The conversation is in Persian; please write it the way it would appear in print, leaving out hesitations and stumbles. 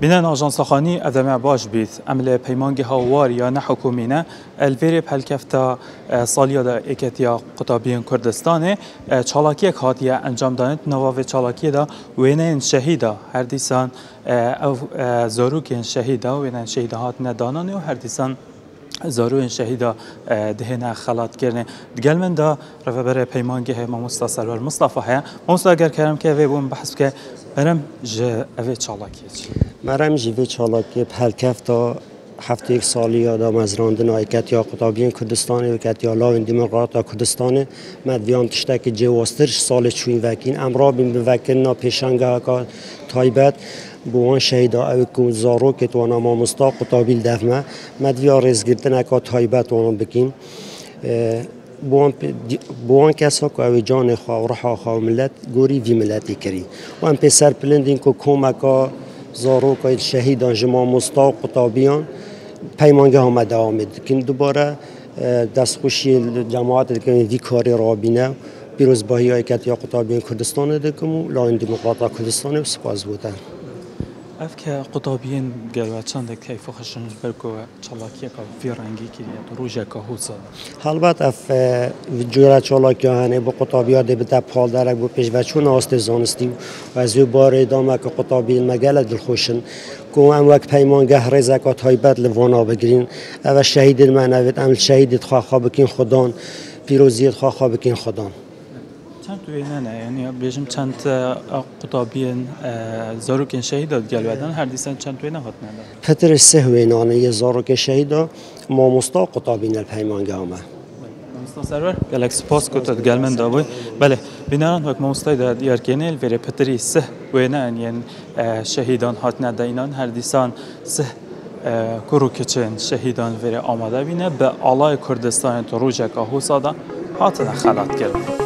بنان آژانس خانی ادم باش بید عمل پیمانگی هاوار یا نه حکومینه الویری بهلکفتا سالیا دا اکتیا قطابین کردستانه چالاکی هاتیه انجام داند نواف چالاکی دا وینن شهیدا هر دیسان او زاروکین شهیدا وینن شهیدا هات ندانانه و هر دیسان زاروین شهیدا دهنه خلات کرده دگل من دا رفبر پیمانگی ما مستسرور مصطفی ها مصطفی اگر کردم که وی بحث که مرم اوی چالاکیه مرم جوی چالاکی بهلکفتا هفته یک سالی یادا مزراندن ایکتیا قطابین کردستان و ایکتیا لاوین دموکراتا کردستان مدویان تشتک جواسترش سال چوین وکین امرا بین بوکن نا پیشنگه که تایبت بوان شهیدا او که زارو که توانا ما مستا قطابیل دفمه مدویا رزگردن که تایبت وانا بکین بوان کسا که اوی جان خواه و رحا خواه ملت گوری وی ملتی کری و ام پیسر پلندین که کومکا زارو که شهیدان جمع مستا قطابیان پیمانگه هم دوامد کن دوباره دستخوشی جماعت که وی کاری رابینه پیروز باهی ایکت یا قطابیان کردستان دکمو لاین دموکراتا کردستان سپاس بوده اف که قطابین گلو چند کیف خشن برکو چالاکیه که فی رنگی کریه روزه که حوصا البته اف جورا چالاکی هنه با قطابیات به پال درک با پیش و چون آست زانستی و از او بار ادامه که قطابین مگل دلخوشن که هم وقت پیمانگه رزکات های بد لوانا بگیرین او شهید المعنویت عمل شهید خواه بکین خدان پیروزیت خواه بکین خدان چند تویینه نه یعنی بیشتر چند قطابین زاروکین شهیدات گلودن هر دیسان چند تویینه هات نده. پتر سهوینانه یه زاروک شهیدا ما مستا قطابین الپیمانگه همه. مستسرور گلکس پاس کتاد گلمن داوی بله بینان وقت مستای داد یارکنیل وری پتری سهوینان یعنی شهیدان هات نده اینان هر دیسان کروکچن شهیدان وری آماده بینه به علای کردستان تو روزه که حسادا هات خلات کرد.